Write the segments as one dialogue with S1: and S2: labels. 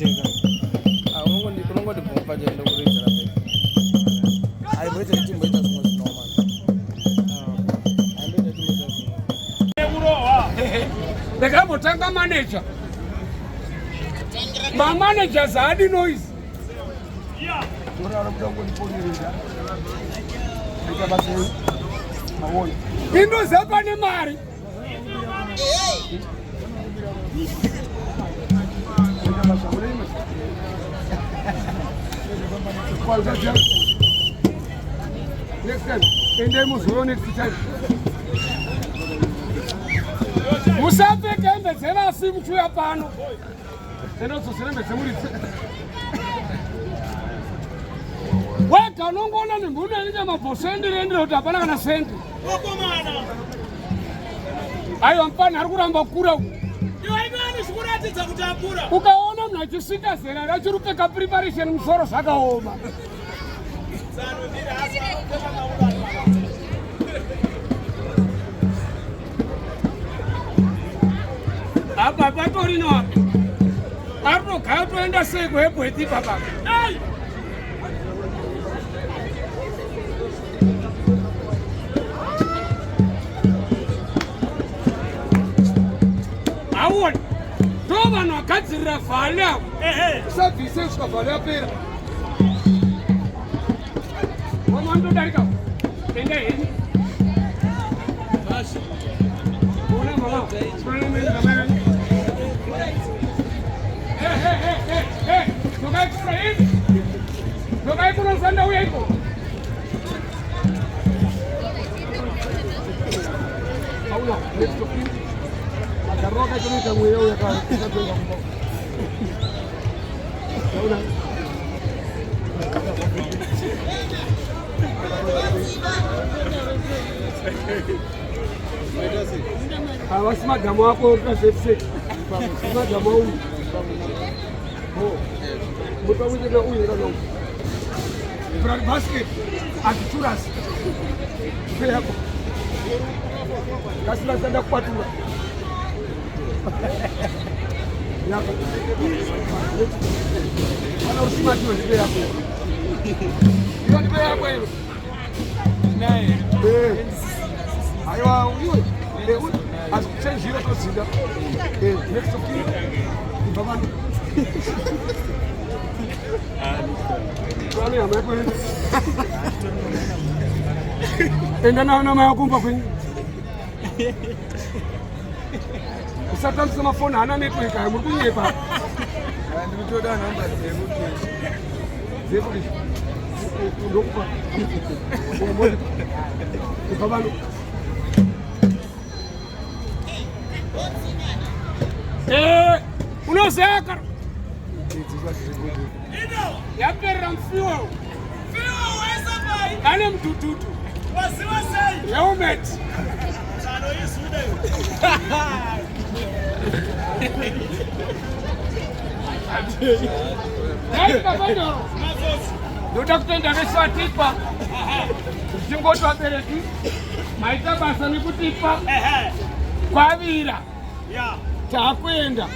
S1: cheka. Unongoti kumpa jendo kuridza lapha. Hayi bwete chimbo ita zimwe normal. Hayi bwete chimbo ita zimwe. Ekuroha. Ndakambotanga manager. Ma managers hadi noise. Yeah. Ora mtango ndiponirira. Ita basi. Mawoni. Indo zapa ne mari. Next time, next time. Musape kembe zera simu chuya pano. Eno soserembe semuri. Weka nongona ni mbuna nje maposendi rendero tapana kana sendi. Okomana. Ayo mpana arikuramba kura. Ukaona mnachisika zera rachirupeka preparation musoro zvakaoma. Apa patori no apa. Arno kaya toenda sei kuhebweti papa. Awon. Tova no kadzira fala. Sabe se os cavalos apera. Vamos ando darika. Tende aí. Baixa. Olha mama. Jogai para ele. Jogai para nós andar o eco. Paulo, let's go. Carroca que nunca murió ya acá. Awas madamo hapo ukasepse. Madamo huyu. Mtawije na huyu ndio. Brand basket akichuras. Hapo. Kasla sanda kupatula. Yako. Ana usimati ndio hapo. Ndio hapo hiyo. Naye. Aiwa uyo. Asikuchenjira tosinda. Next kill. Babani. Kwani amekuwa. Enda na mayakumba kwenye. Usata msema phone hana network hayo mkunyepa. Ndimitoda namba zebu. Ndokwa. Mbona? Babani. Unoseka. Yapera mfio. Fio weza bai. Ane mtututu. Wasiwasai. Yaumet. Sano yisude. Hey Kabhodhoro. Matsotsi. Ndotenda nesatipa. Ndingoti wabereki. Maita basa nekutipa. Kwavira. Yeah. Takuenda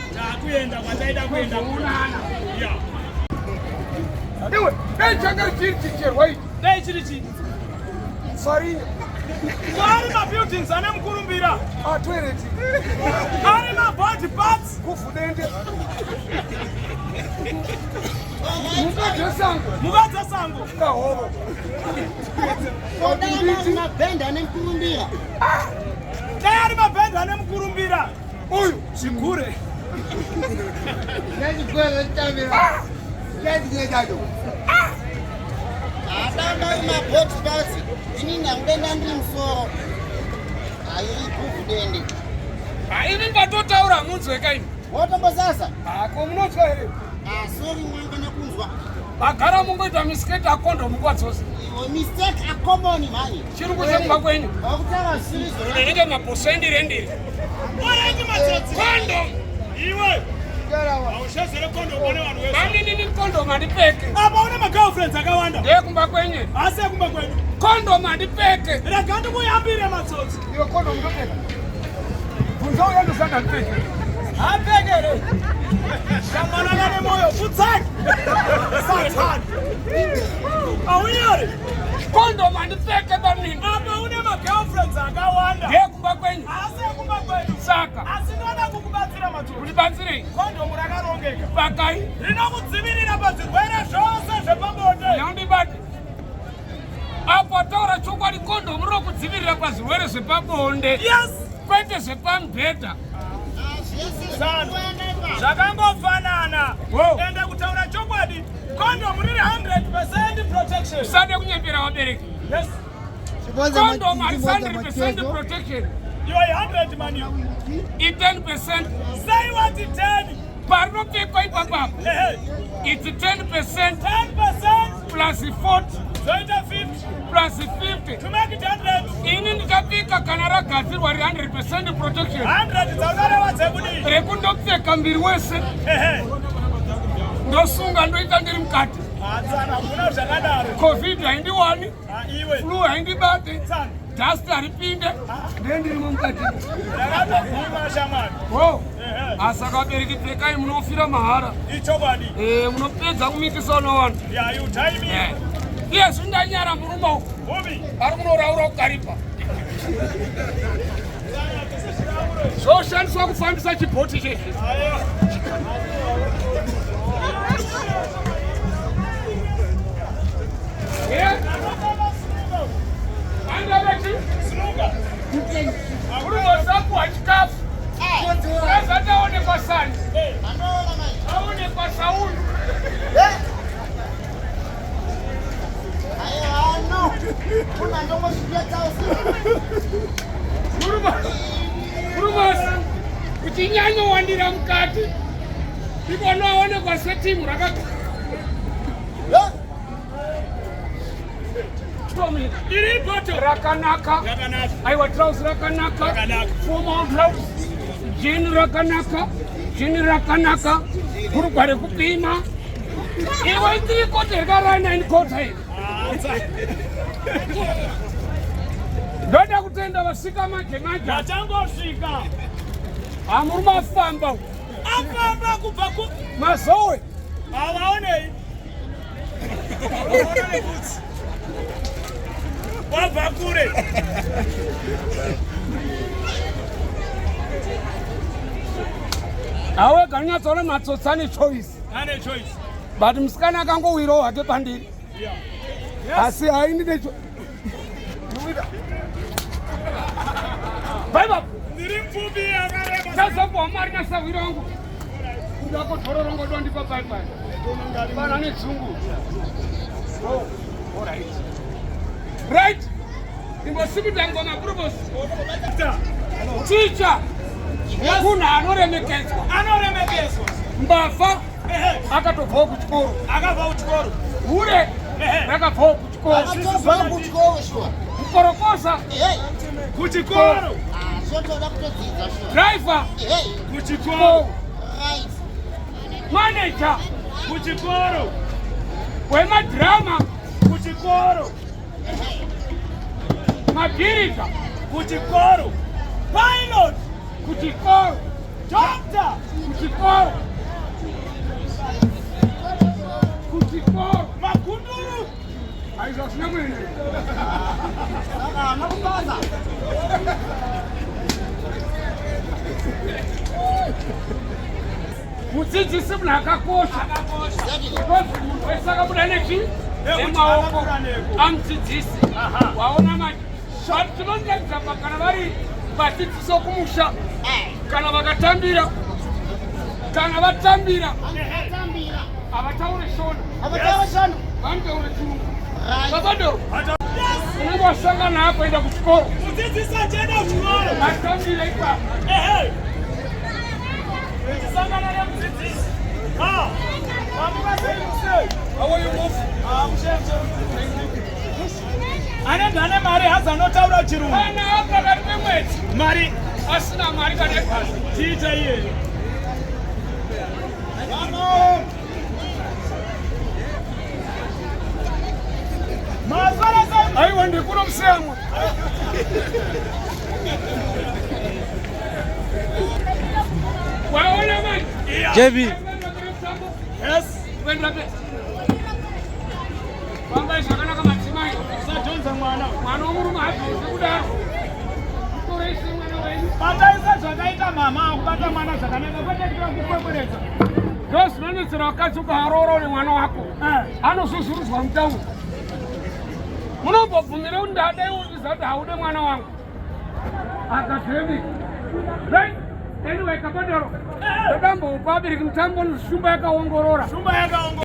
S1: kwataida kuenda kunana. Yeah. Ewe, changa chiri wait. Dai chiri. Sorry. Wari ma buildings ane mkurumbira. Toilet. Ari ma body parts kufudende. Mugaza sango. Kahobo.
S2: Kodana mabenda ane mkurumbira.
S1: Tayari mabenda ane mkurumbira. Uyu chingure.
S2: Nani kwela tamira. Nani ngedado. Adanda maboti basi. Ini ngambenda ndi msoro. Ayi kufudende.
S1: Ini ngatotaura munzwe kaini.
S2: Wotombo sasa?
S1: Ko munotwa here.
S2: Sorry mwanga nakunzwa.
S1: Bagara mungoita mistake akondo mukwadzozi.
S2: Mistake akomoni mani.
S1: Chiri kusemba kwenyu.
S2: Bakutaka sirizo.
S1: Ende maposendi rendiri. Orange Matsotsi. Kondo. Iwe. Aushazere kondo bone vanhu wese. Mami nini kondo mandipeke. Apa una ma girlfriends akawanda. Ndiye kumba kwenye. Asi kumba kwenyu. Kondo mandipeke. Rega ndikuyambire Matsotsi. Iwe kondo mndopeka. Kunzo yandosanga ndipeke. Apegere. Shamana ne moyo. Futsal. Satan. Awuyari. Condom and peke bamini. Apa une ma girlfriends akawanda. Kumba kwenyu. Ase kumba kwenyu. Saka. Asinona kukubatsira Matsotsi. Kulibatsire. Condom rakarongeka. Pakai. Rinokudzivirira pazvirwere zvose zvepabonde. Yandi bati. Apa taura chokwadi condom rinokudzivirira pazvirwere zvepabonde. Yes. Kwete zvepambeta. Zvakangofanana. Ende kutaura chokwadi condom riri 100% protection. Usade kunyembera wabereki. Yes. Condom are 100% protection. You are 100 man you. 10%. Say what it 10. Parno peko ipapa. It's 10%. 10% plus 40. Zvaita 50 plus 50 to make it 100. Ini ndikapika kana ragadzirwa 100% protection. 100 dzaunara wadzekudi. Rekundopfeka mbiri wese. Ndosunga ndoita ndiri mukati. Atsana kuna zvakadaro. Covid haindiwani. Iwe. Flu haindibate. Dust haripinde. Ndendiri mukati. Ndakatoguma shamani. Oh. Asaka wabereki pfekai munofira mahara. Ichokwadi. Munopedza kumikisa unowana. Yeah, you time me. Yes, ndanyara murumo. Bobi. Ari kunoraura kugaripa. Zvoshandiswa kufambisa chibhoti chechi. Urumosakuwa chikafu. Azataonekwa sani. Aonekwa Sauli. Urumasa kuchinyanya wandira mukati ndibona aonekwa setimu iri bottle rakanaka. Aiwa trouse rakanaka. Formal blouse. Jean rakanaka. Jean rakanaka. Kurugwa rekupima. Iwe ndiri kote rekarana inikota hii. Ndoda kutenda vasika maje. Vachangosvika. Amuri mafamba. Afamba kubva ku Mazowe. Avaonei. Avaonei kuti. Wabva kure. Awe ganyatsola Matsotsi ane choice. Ane choice. But musikana akangowirawo hake pandiri. Yeah. Asi haini necho. Baba. Ndiri mfupi akareba. Sasa kwa mari na sawiro wangu. Ndako thororongo ndo ndipa bye bye. Bana ne zungu. Oh, all right. Right. Imosibita ngoma purpose. Teacher. Kuna anoremekezwa. Anoremekezwa. Mbafa. Akatobva kuchikoro. Akabva kuchikoro. Hure. Rakabva kuchikoro.
S2: Akatobva kuchikoro shwa.
S1: Kukorokosa. Kuchikoro.
S2: Zvotoda kutodzidza shwa.
S1: Driver. Kuchikoro.
S2: Right.
S1: Manager. Kuchikoro. Wemadrama. Kuchikoro. Magirika. Kuchikoro. Pilot. Kuchikoro. Doctor. Kuchikoro. Kuchikoro. Makunduru. Aiza sinamwene.
S2: Nakubaza.
S1: Mudzidzisi munhu akakosha. Wesaka muda nechi? Nemaoko amudzidzisi. Waona mati. Tinonyanza kana vari vadzidzisi kumusha. Kana vakatambira. Kana vatambira. Avataure shona.
S2: Avataure shona.
S1: Vanotaure chirungu. Kabhodhoro. Unenge wasangana hapo enda kuchikoro. Mudzidzisi achaenda kuchikoro. Atambira ipapo. Sangana nemudzidzisi. How are you move? Anenge ane mari hazanotaura chirungu. Ana akagari pemwedzi. Mari asina mari kana pasi. Tiita iye. Aiwa ndikuno musemwa. Wow.
S3: JB.
S1: Yes. Bamba shakana kama timai. Sajonza mwana. Mwana umuru hapi kuda. Kutoresi mwana wewe. Bataisa zvaita mama kubata mwana zvakanaka kwete kukwekwereza. Dos nani tsirakatsuka haroro ne mwana wako. Anosusuruzwa mutauni. Munobvumira undade uzati haude mwana wangu. Akatemi. Right? Anyway, Kabhodhoro. Ndambo ubabiri mutambo shumba yakaongorora. Shumba yakaongorora.